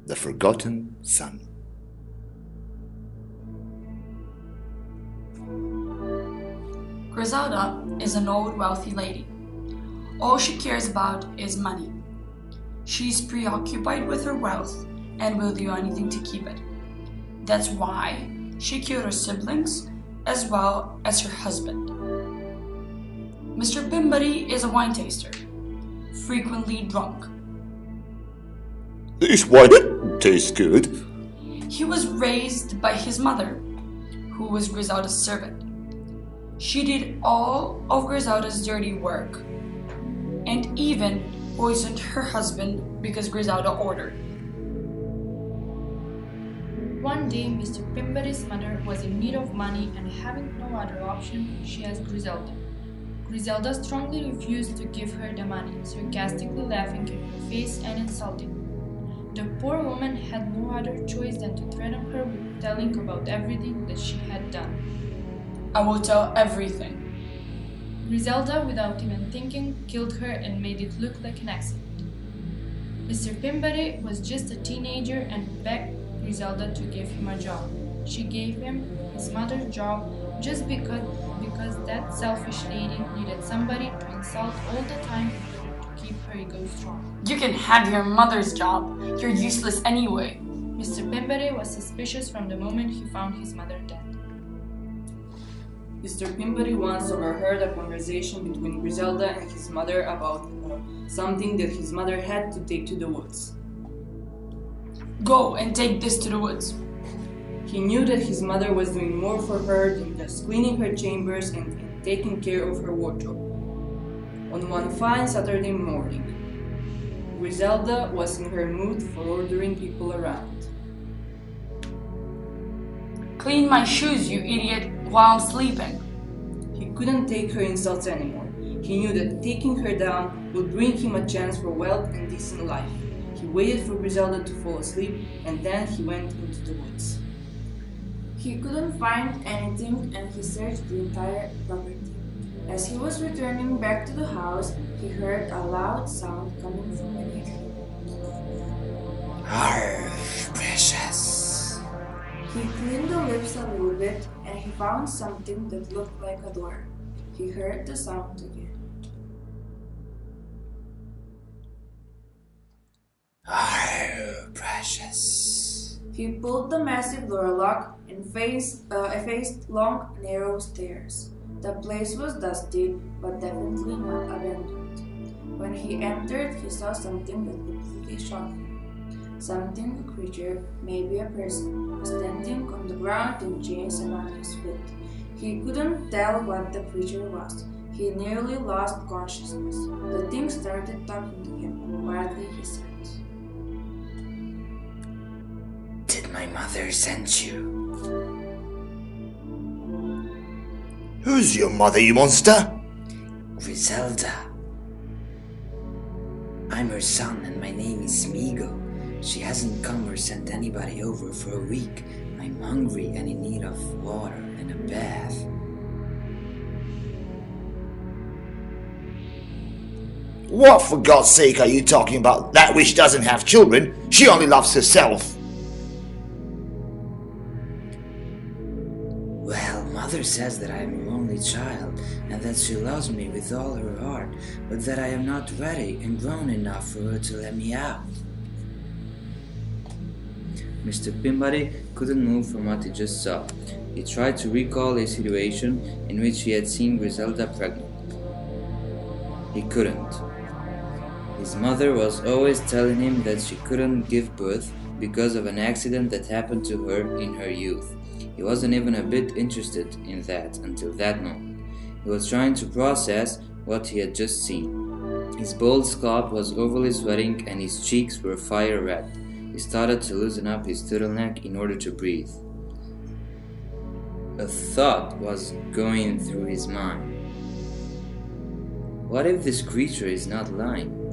The Forgotten Son. Griselda is an old wealthy lady. All she cares about is money. She's preoccupied with her wealth and will do anything to keep it. That's why she killed her siblings as well as her husband. Mr. Pimbuddy is a wine taster, frequently drunk. This wine tastes good. He was raised by his mother, who was Griselda's servant. She did all of Griselda's dirty work, and even poisoned her husband because Griselda ordered. One day, Mr. Pimbuddy's mother was in need of money, and having no other option, she asked Griselda. Griselda strongly refused to give her the money, sarcastically laughing in her face and insulting her. The poor woman had no other choice than to threaten her with telling about everything that she had done. I will tell everything. Griselda, without even thinking, killed her and made it look like an accident. Mr. Pimbuddy was just a teenager and begged Griselda to give him a job. She gave him his mother's job just because that selfish lady needed somebody to insult all the time in order to keep her ego strong. You can have your mother's job. You're useless anyway. Mr. Pimbuddy was suspicious from the moment he found his mother dead. Mr. Pimbuddy once overheard a conversation between Griselda and his mother about something that his mother had to take to the woods. Go and take this to the woods. He knew that his mother was doing more for her than just cleaning her chambers and taking care of her wardrobe. On one fine Saturday morning, Griselda was in her mood for ordering people around. Clean my shoes, you idiot, while I'm sleeping. He couldn't take her insults anymore. He knew that taking her down would bring him a chance for wealth and decent life. He waited for Griselda to fall asleep, and then he went into the woods. He couldn't find anything, and he searched the entire property. As he was returning back to the house, he heard a loud sound coming from beneath him. Arr, precious. He cleaned the lips a little bit, and he found something that looked like a door. He heard the sound again. Arr, precious. He pulled the massive door lock and faced long, narrow stairs. The place was dusty, but definitely not abandoned. When he entered, he saw something that completely shocked him. Something, a creature, maybe a person, was standing on the ground in chains around his feet. He couldn't tell what the creature was. He nearly lost consciousness. The thing started talking to him. Quietly, he said, Did my mother send you? Who's your mother, you monster? Griselda. I'm her son and my name is Smigo. She hasn't come or sent anybody over for a week. I'm hungry and in need of water and a bath. What, for God's sake, are you talking about? That witch doesn't have children. She only loves herself. Well, Mother says that I am her only child and that she loves me with all her heart, but that I am not ready and grown enough for her to let me out. Mr. Pimbuddy couldn't move from what he just saw. He tried to recall a situation in which he had seen Griselda pregnant. He couldn't. His mother was always telling him that she couldn't give birth because of an accident that happened to her in her youth. He wasn't even a bit interested in that until that moment. He was trying to process what he had just seen. His bald scalp was overly sweating and his cheeks were fire red. He started to loosen up his turtleneck in order to breathe. A thought was going through his mind. What if this creature is not lying?